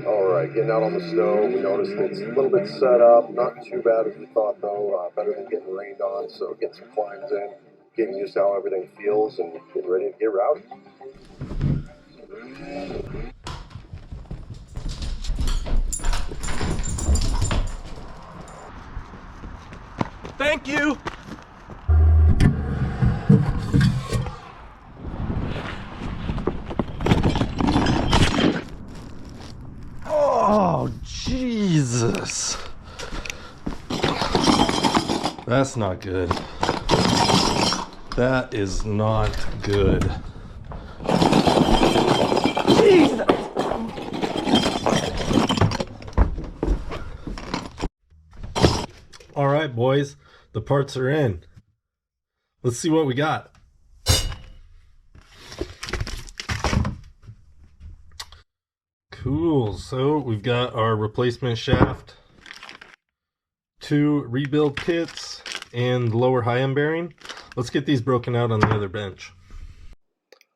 Alright, getting out on the snow, we noticed it's a little bit set up, not too bad as we thought though, better than getting rained on, so getting some climbs in, getting used to how everything feels, and getting ready to get rowdy. Thank you! Oh, Jesus. That's not good. That is not good. Jesus. All right, boys, the parts are in. Let's see what we got. Cool, so we've got our replacement shaft, 2 rebuild kits, and lower Heim bearing. Let's get these broken out on the other bench.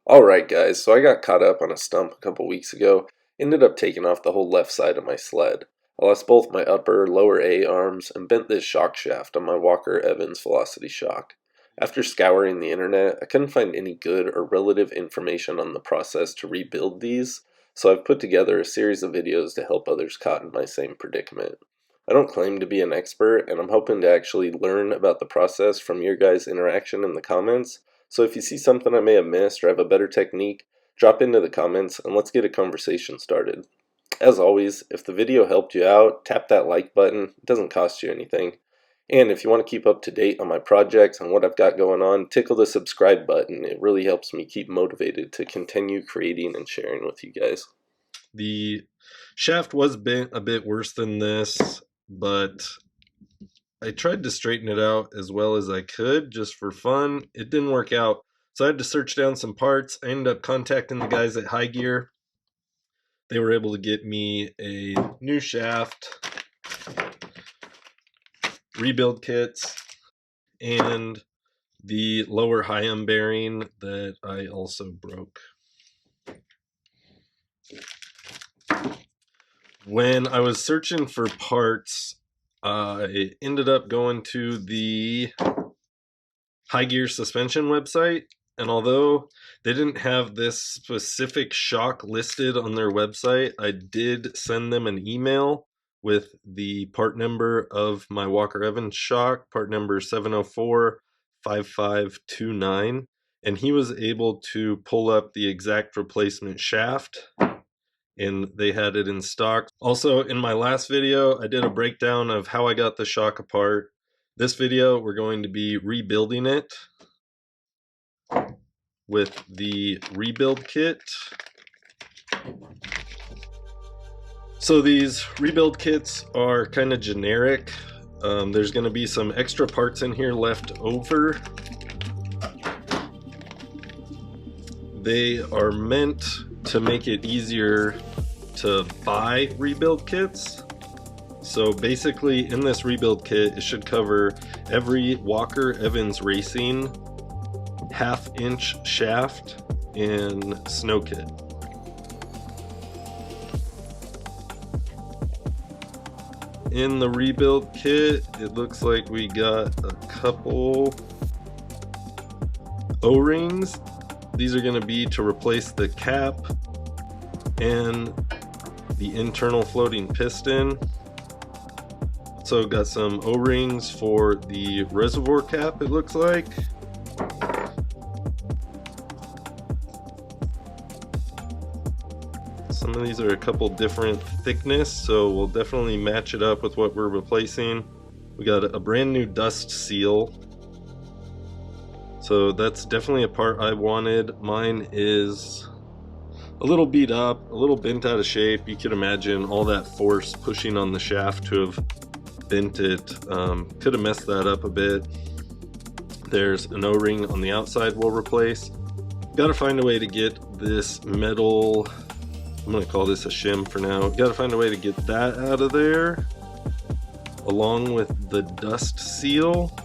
Alright guys, so I got caught up on a stump a couple weeks ago, ended up taking off the whole left side of my sled. I lost both my upper, lower A arms, and bent this shock shaft on my Walker Evans Velocity shock. After scouring the internet, I couldn't find any good or relative information on the process to rebuild these, so I've put together a series of videos to help others caught in my same predicament. I don't claim to be an expert, and I'm hoping to actually learn about the process from your guys' interaction in the comments, so if you see something I may have missed or have a better technique, drop into the comments and let's get a conversation started. As always, if the video helped you out, tap that like button. It doesn't cost you anything. And if you want to keep up to date on my projects and what I've got going on, tickle the subscribe button. It really helps me keep motivated to continue creating and sharing with you guys. The shaft was bent a bit worse than this, but I tried to straighten it out as well as I could just for fun. It didn't work out, so I had to search down some parts. I ended up contacting the guys at Hygear. They were able to get me a new shaft, rebuild kits, and the lower Heim bearing that I also broke. When I was searching for parts, I ended up going to the Hygear suspension website, and although they didn't have this specific shock listed on their website, I did send them an email with the part number of my Walker Evans shock, part number 7045529, and he was able to pull up the exact replacement shaft, and they had it in stock. Also, in my last video, I did a breakdown of how I got the shock apart. This video, we're going to be rebuilding it with the rebuild kit. So these rebuild kits are kind of generic. There's going to be some extra parts in here left over. They are meant to make it easier to buy rebuild kits. So basically in this rebuild kit, it should cover every Walker Evans Racing 1/2 inch shaft and snow kit. In the rebuild kit, it looks like we got a couple O-rings. These are going to be to replace the cap and the internal floating piston. Also got some O-rings for the reservoir cap, it looks like. Some of these are a couple different thickness, so we'll definitely match it up with what we're replacing. We got a brand new dust seal. So that's definitely a part I wanted. Mine is a little beat up, a little bent out of shape. You can imagine all that force pushing on the shaft to have bent it. Could have messed that up a bit. There's an O-ring on the outside we'll replace. Got to find a way to get this metal, I'm going to call this a shim for now. Got to find a way to get that out of there, along with the dust seal.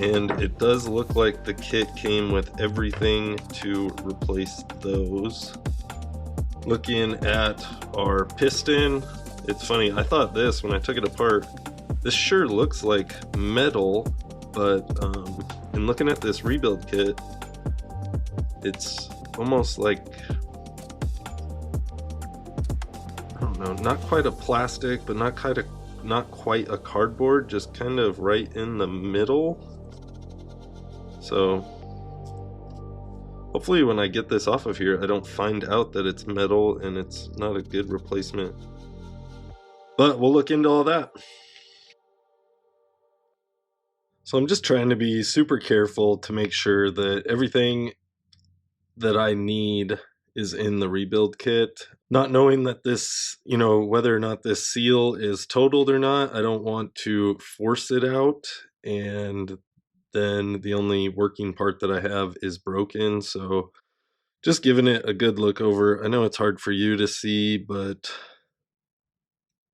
And it does look like the kit came with everything to replace those. Looking at our piston, it's funny, I thought this when I took it apart, this sure looks like metal, but in looking at this rebuild kit, it's almost like, I don't know, not quite a plastic, but not quite a cardboard, just kind of right in the middle. So hopefully when I get this off of here, I don't find out that it's metal and it's not a good replacement. But we'll look into all that. So I'm just trying to be super careful to make sure that everything that I need is in the rebuild kit. Not knowing that this, you know, whether or not this seal is totaled or not, I don't want to force it out, and then the only working part that I have is broken. So just giving it a good look over. I know it's hard for you to see, but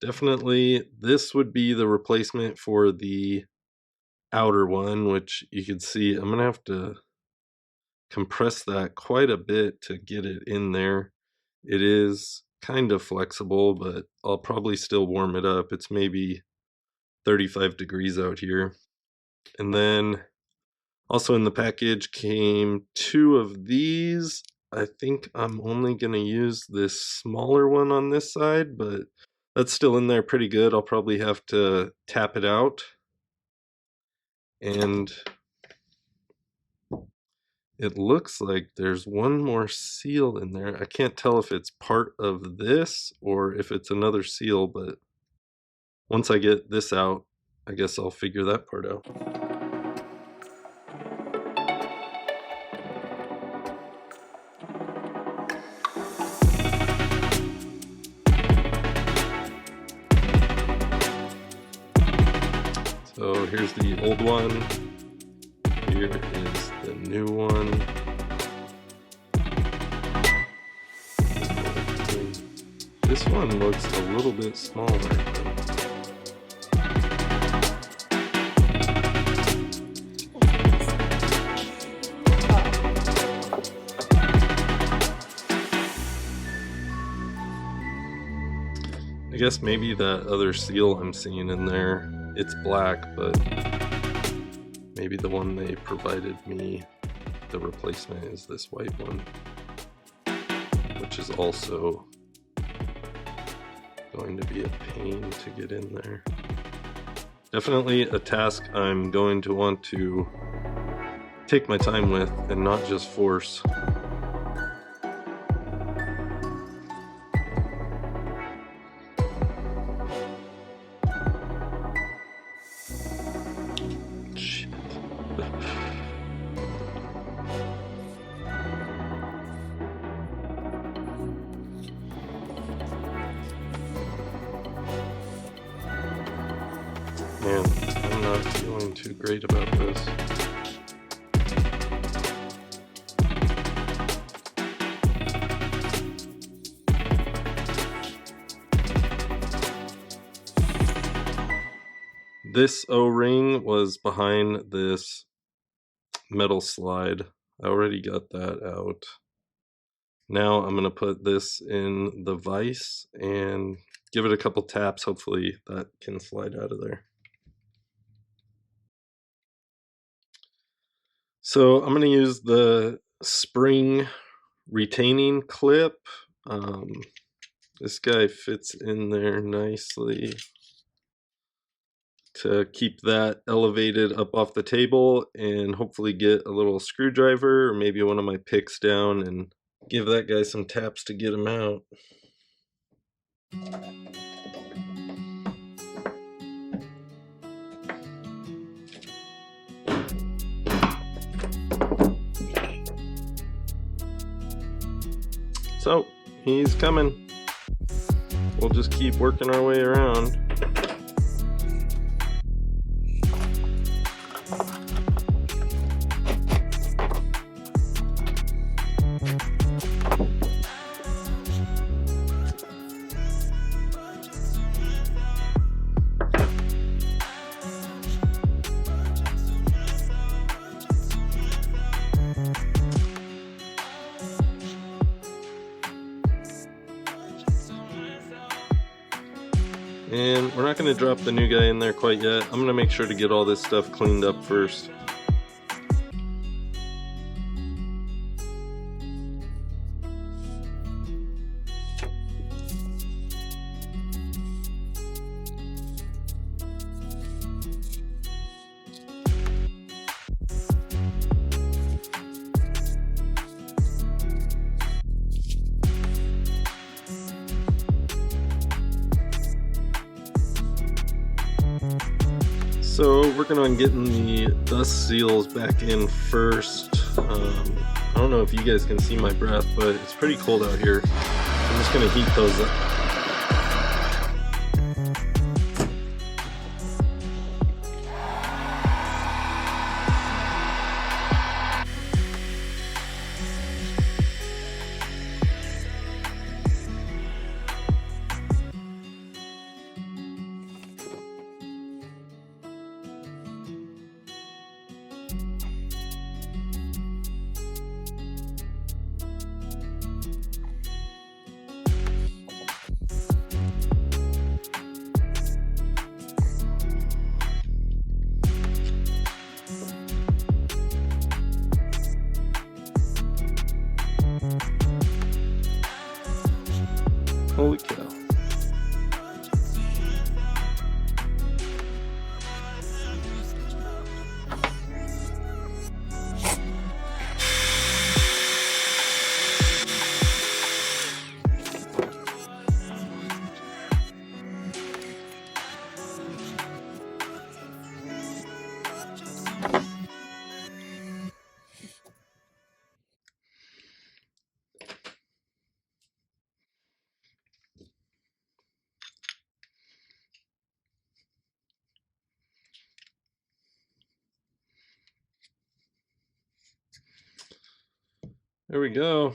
definitely this would be the replacement for the outer one, which you can see I'm gonna have to compress that quite a bit to get it in there. It is kind of flexible, but I'll probably still warm it up. It's maybe 35 degrees out here. And then also in the package came 2 of these. I think I'm only going to use this smaller one on this side, but that's still in there pretty good. I'll probably have to tap it out. And it looks like there's one more seal in there. I can't tell if it's part of this or if it's another seal, but once I get this out, I guess I'll figure that part out. So here's the old one. Here is the new one. This one looks a little bit smaller. I guess maybe that other seal I'm seeing in there, it's black, but maybe the one they provided me, the replacement, is this white one, which is also going to be a pain to get in there. Definitely a task I'm going to want to take my time with and not just force. Man, I'm not feeling too great about this. This O-ring was behind this metal slide. I already got that out. Now I'm going to put this in the vise and give it a couple taps. Hopefully that can slide out of there. So I'm going to use the spring retaining clip. This guy fits in there nicely to keep that elevated up off the table, and hopefully get a little screwdriver or maybe one of my picks down and give that guy some taps to get him out. So he's coming. We'll just keep working our way around. And we're not going to drop the new guy in there quite yet. I'm going to make sure to get all this stuff cleaned up first. So we're going on getting the dust seals back in first. I don't know if you guys can see my breath, but it's pretty cold out here. I'm just going to heat those up. Holy cow. There we go.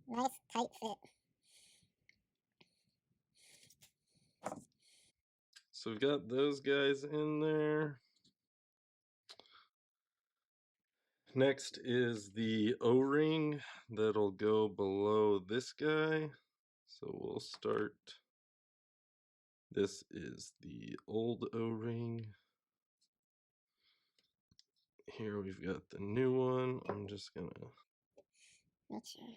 Nice tight fit. So we've got those guys in there. Next is the O-ring that'll go below this guy. So we'll start. This is the old O-ring. Here we've got the new one. I'm just gonna. Not sure.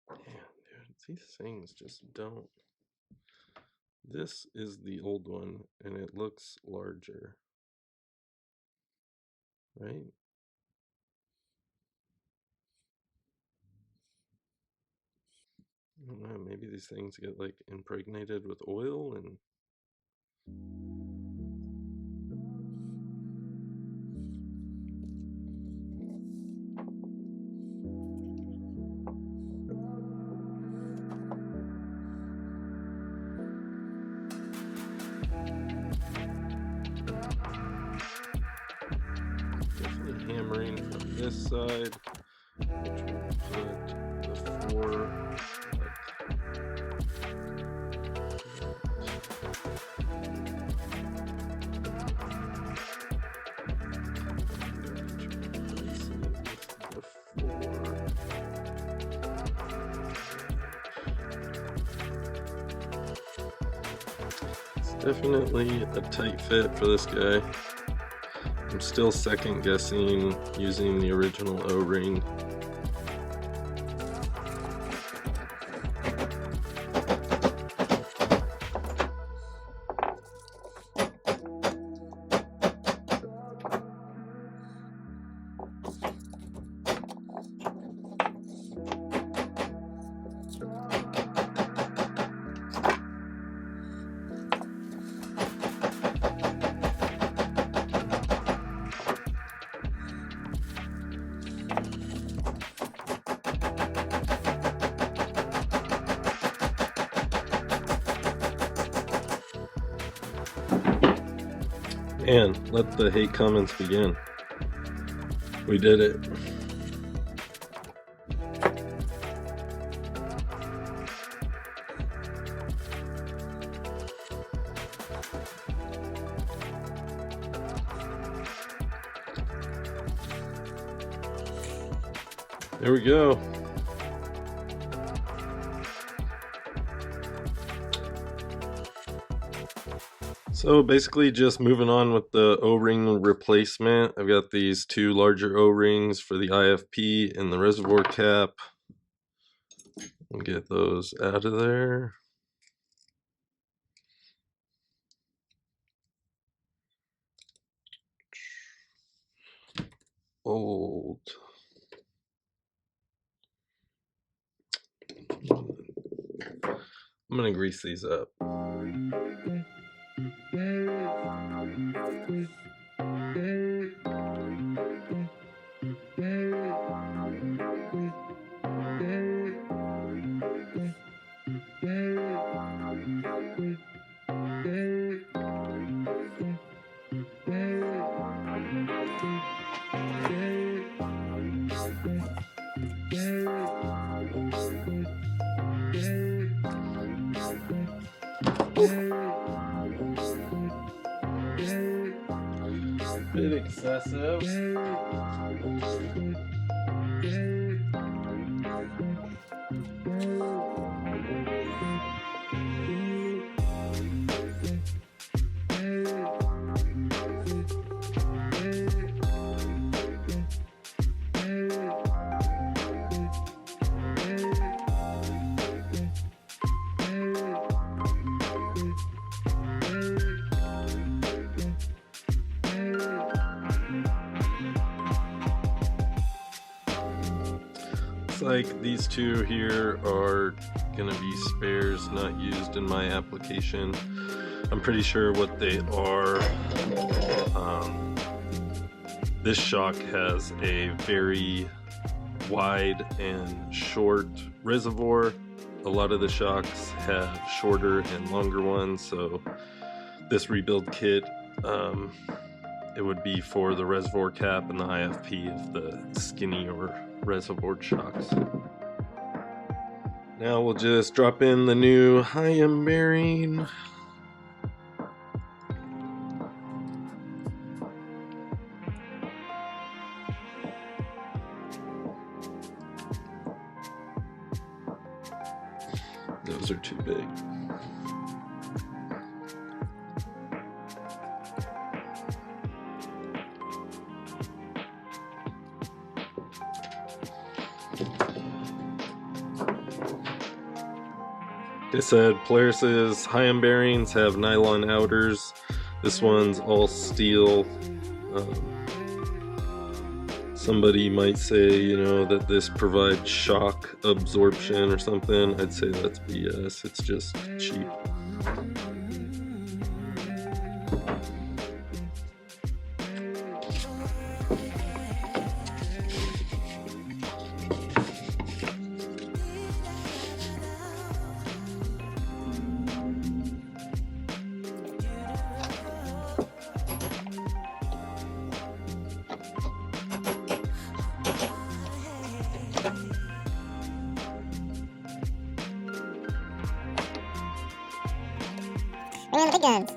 Man, dude, these things just don't. This is the old one, and it looks larger, right? I don't know, maybe these things get like impregnated with oil and definitely hammering from this side, which will put the four definitely a tight fit for this guy. I'm still second guessing using the original O-ring. And let the hate comments begin. We did it. There we go. So basically just moving on with the O-ring replacement. I've got these two larger O-rings for the IFP and the reservoir cap. We'll get those out of there. Old. I'm gonna grease these up. Bit excessive. Like these two here are gonna be spares not used in my application. I'm pretty sure what they are. This shock has a very wide and short reservoir. A lot of the shocks have shorter and longer ones, so this rebuild kit, it would be for the reservoir cap and the IFP of the skinny or reservoir shocks. Now we'll just drop in the new Heim Bearing. Those are too big. Like I said, Polaris's Heim bearings have nylon outers. This one's all steel. Somebody might say, you know, that this provides shock absorption or something. I'd say that's BS. It's just cheap. Bring in the big guns.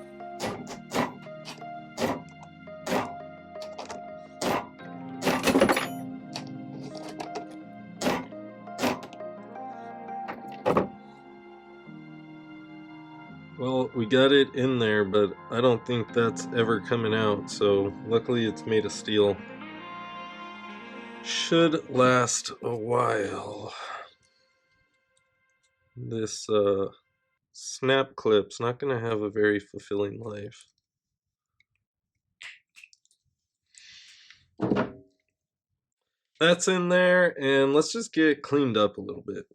Well, we got it in there, but I don't think that's ever coming out, so luckily it's made of steel. Should last a while. This snap clip's not going to have a very fulfilling life. That's in there, and let's just get cleaned up a little bit.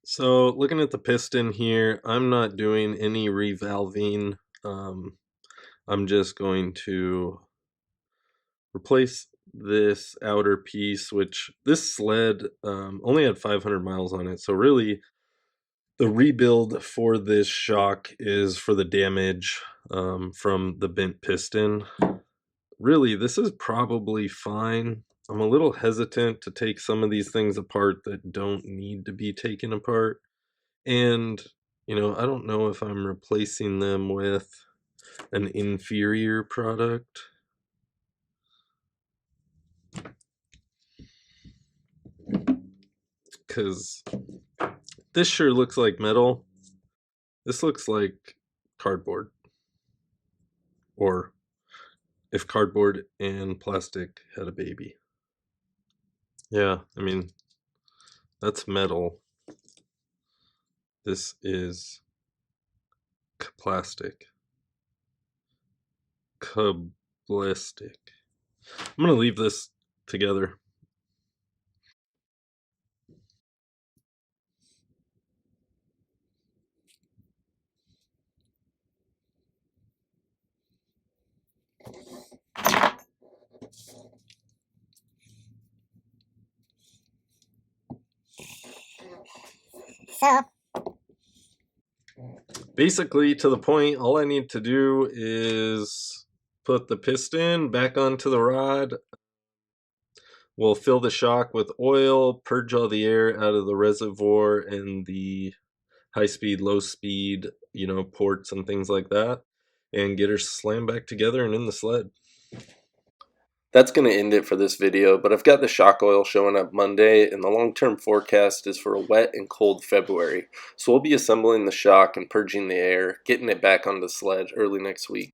So looking at the piston here, I'm not doing any revalving. I'm just going to replace this outer piece, which this sled only had 500 miles on it. So really the rebuild for this shock is for the damage from the bent piston. Really, this is probably fine. I'm a little hesitant to take some of these things apart that don't need to be taken apart. And, you know, I don't know if I'm replacing them with an inferior product. Because this sure looks like metal. This looks like cardboard. Or if cardboard and plastic had a baby. Yeah, I mean, that's metal. This is plastic. Cablistic. I'm going to leave this together. So, Basically, to the point, all I need to do is put the piston back onto the rod. We'll fill the shock with oil, purge all the air out of the reservoir and the high speed, low speed, ports and things like that, and get her slammed back together and in the sled. That's going to end it for this video, but I've got the shock oil showing up Monday, and the long-term forecast is for a wet and cold February. So we'll be assembling the shock and purging the air, getting it back on the sled early next week.